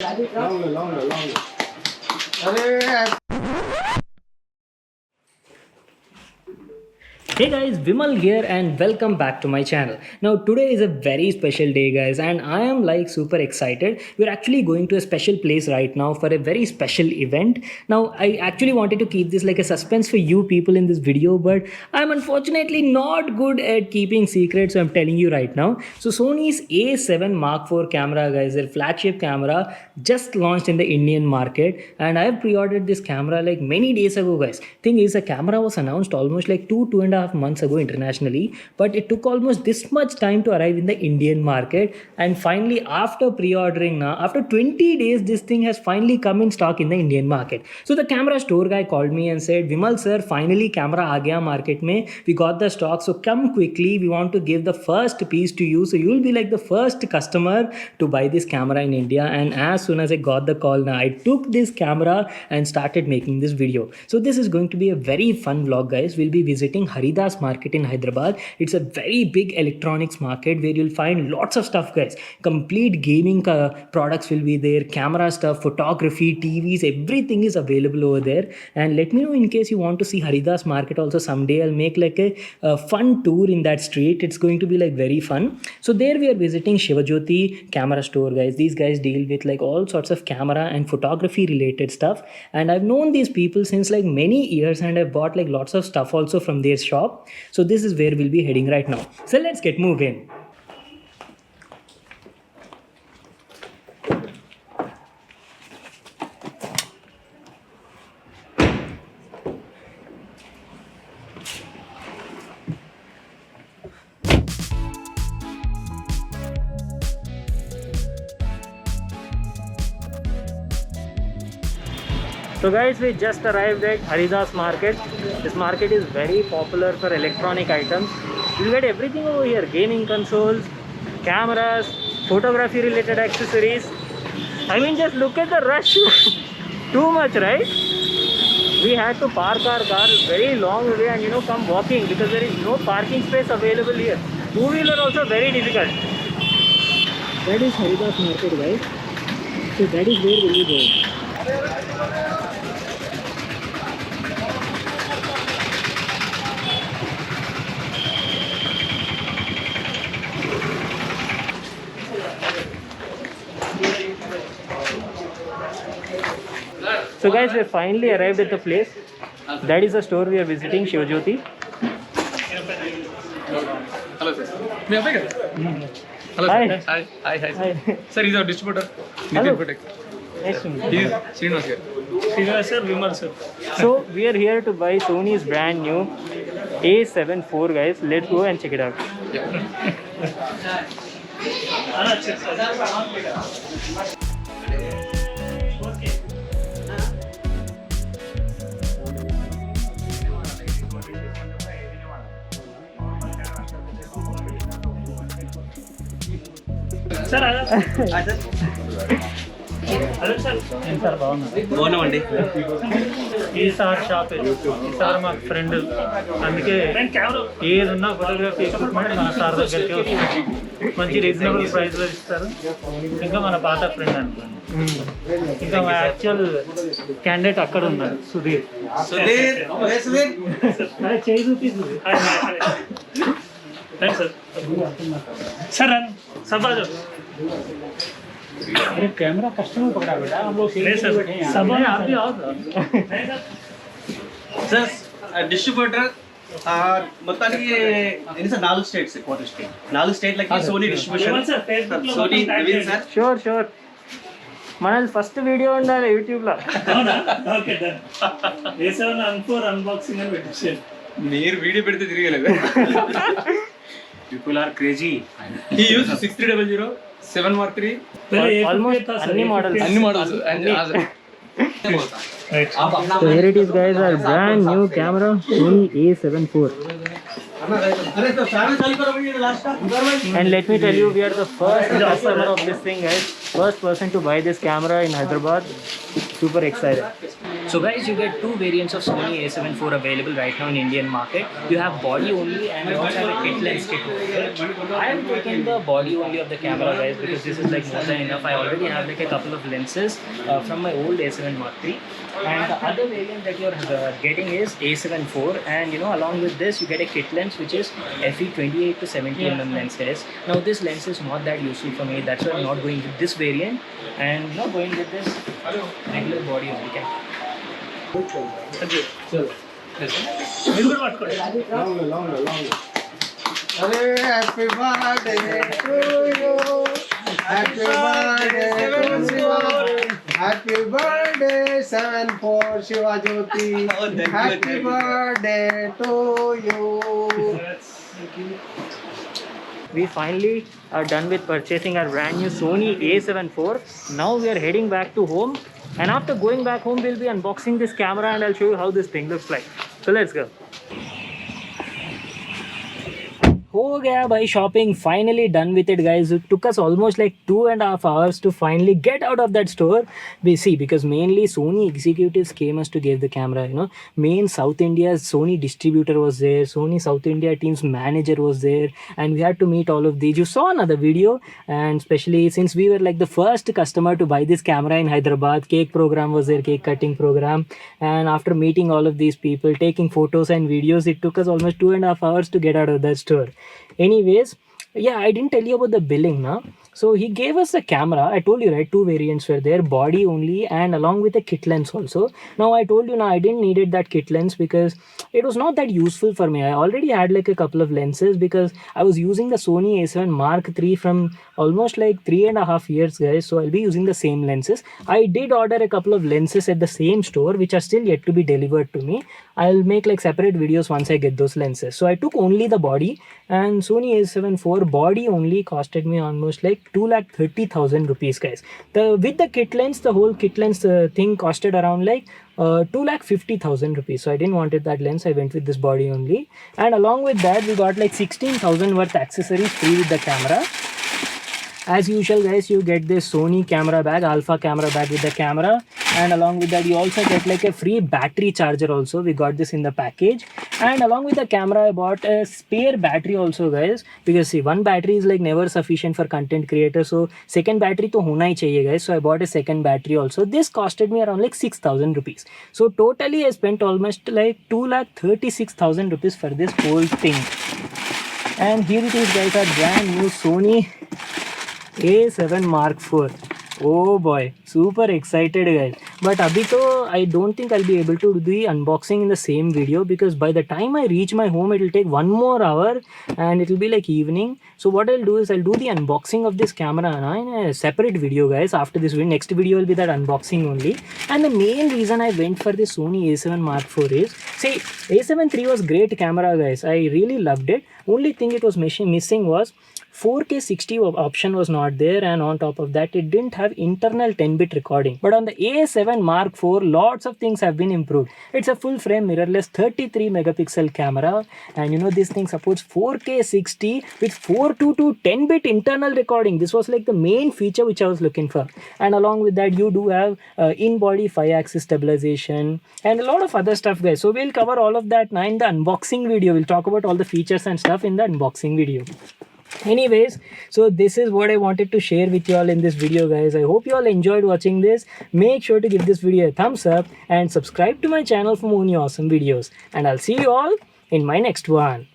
Hey guys, Vimal here and welcome back to my channel. Now today is a very special day guys and I am like super excited. We're actually going to a special place right now for a very special event. Now I actually wanted to keep this like a suspense for you people in this video, but I'm unfortunately not good at keeping secrets, so I'm telling you right now. So Sony's A7 Mark IV camera guys, their flagship camera, just launched in the Indian market and I have pre-ordered this camera like many days ago guys. Thing is, a camera was announced almost like two and a half months ago internationally, but it took almost this much time to arrive in the Indian market. And finally, after pre-ordering now, after 20 days, this thing has finally come in stock in the Indian market. So the camera store guy called me and said, Vimal sir, finally camera aa gaya market mein, we got the stock, so come quickly, we want to give the first piece to you, so you'll be like the first customer to buy this camera in India. And as soon as I got the call now, I took this camera and started making this video. So this is going to be a very fun vlog guys. We'll be visiting Hyderabad market in Hyderabad. It's a very big electronics market where you'll find lots of stuff guys. Complete gaming products will be there, camera stuff, photography, TVs, everything is available over there. And let me know in case you want to see Haridas market also someday. I'll make like a fun tour in that street. It's going to be like very fun. So there we are visiting Shivajyoti camera store guys. These guys deal with like all sorts of camera and photography related stuff, and I've known these people since like many years and I've bought like lots of stuff also from their shop. So this is where we'll be heading right now. So let's get moving. So guys, we just arrived at Haridas market. This market is very popular for electronic items. You'll get everything over here: gaming consoles, cameras, photography related accessories. I mean, just look at the rush. Too much, right? We had to park our car very long way and come walking because there is no parking space available here. Two-wheeler also very difficult. That is Haridas market guys. So that is where we'll be going. So guys, we finally arrived at the place. That is the store we are visiting, Shivajyoti. Hello sir. Hello sir. Hi. Sir, he's our distributor. Hello. Nice to meet you. He is Srinivas here. Srinivas sir, Vimal sir. So we are here to buy Sony's brand new A7 IV guys. Let's go and check it out. Sir, hello sir. Sir, బాగున్నామండి. ఈ sir shop ఈ sir మా friend, అందుకే ఏది ఉన్నా photography equipment మన sir దగ్గరికి వస్తుంది. మంచి రీజనబుల్ ప్రైస్లో ఇస్తారు. ఇంకా మన పాత ఫ్రెండ్ అనుకోండి. ఇంకా మా యాక్చువల్ క్యాండిడేట్ అక్కడ ఉన్నారు, సుధీర్. చేయి చూపి సార్. सर सब आ जाओ. अरे कैमरा कस्टमर पकड़ा बेटा, हम लोग नहीं सर, सब आप भी आओ सर. डिस्ट्रीब्यूटर మొత్తానికి ఎన్ని సార్ 4 స్టేట్స్ క్వార్టర్ స్టేట్ 4 స్టేట్లకి సోనీ డిస్ట్రిబ్యూషన్ సోనీ విన్ సార్. షూర్ మనది ఫస్ట్ వీడియో ఉండాలి యూట్యూబ్ లో. అవునా? Okay done. A7 అన్బాక్సింగ్ అని పెట్టేసారు. మీరు వీడియో పెడితే తిరగలేదు. People are crazy. He used 6300, 7 Mark III. Almost అన్ని మోడల్స్. అన్ని models. So here it is guys, our brand new camera Sony A7 IV. And let me tell you, we are the first customer of this thing guys. First person to buy this camera in Hyderabad. Super excited. So guys, you get two variants of Sony a7 IV available right now in Indian market. You have body only and you also have a kit lens kit over here. I am taking the body only of the camera guys because this is like more than enough. I already have like a couple of lenses from my old a7 Mark III. And the other variant that you're getting is a7 IV, and along with this you get a kit lens which is FE 28 to 70mm lens guys. Now this lens is not that useful for me, that's why I'm not going with this variant and not going with this regular body only camera. Happy birthday to you. Happy birthday to Shiva. Happy birthday 74 Shiva Jyoti. Happy birthday to you. We finally are done with purchasing our brand new Sony a7 IV. Now we are heading back to home, and after going back home we'll be unboxing this camera and I'll show you how this thing looks like. So let's go. हो गया भाई shopping, finally done with it guys. It took us almost like 2.5 hours to finally get out of that store. We see, because mainly Sony executives came us to give the camera, main South India's Sony distributor was there, Sony South India team's manager was there, and we had to meet all of these. You saw another video, and especially since we were like the first customer to buy this camera in Hyderabad, cake program was there, cake cutting program, and after meeting all of these people, taking photos and videos, it took us almost 2.5 hours to get out of that store. Anyways, yeah, I didn't tell you about the billing now. So he gave us the camera. I told you, right, two variants were there, body only and along with a kit lens also. Now I told you now I didn't needed that kit lens because it was not that useful for me. I already had like a couple of lenses because I was using the Sony a7 Mark III from almost like 3.5 years guys. So I'll be using the same lenses. I did order a couple of lenses at the same store which are still yet to be delivered to me. I'll make like separate videos once I get those lenses. So I took only the body, and Sony a7 IV body only costed me almost like 2,30,000 rupees guys. With the kit lens, the whole kit lens thing costed around like 2,50,000 rupees. So I didn't wanted that lens, I went with this body only. And along with that we got like 16,000 worth accessories free with the camera. As usual guys, you get this Sony camera bag, alpha camera bag with the camera, and along with that you also get like a free battery charger also. We got this in the package, and along with the camera I bought a spare battery also guys, because see, one battery is like never sufficient for content creators, so second battery to hona hi chahiye guys. So I bought a second battery also. This costed me around like 6,000 rupees. So totally I spent almost like 2,36,000 rupees for this whole thing. And here it is guys, our brand new Sony a7 Mark IV. Oh boy, super excited guys. But abhi to I don't think I'll be able to do the unboxing in the same video, because by the time I reach my home it will take 1 more hour and it will be like evening. So what I'll do is I'll do the unboxing of this camera in a separate video guys. After this video, next video will be that unboxing only. And the main reason I went for this Sony a7 Mark IV is, see, a7 III was great camera guys. I really loved it. Only thing it was missing was 4K 60 option was not there, and on top of that it didn't have internal 10-bit recording. But on the a7 Mark IV, lots of things have been improved. It's a full frame mirrorless 33 megapixel camera, and this thing supports 4K 60 with 422 10-bit internal recording. This was like the main feature which I was looking for. And along with that you do have in-body 5-axis stabilization and a lot of other stuff guys. So we'll cover all of that now in the unboxing video. We'll talk about all the features and stuff in the unboxing video. Anyways, so this is what I wanted to share with you all in this video guys. I hope you all enjoyed watching this. Make sure to give this video a thumbs up and subscribe to my channel for more new awesome videos, and I'll see you all in my next one.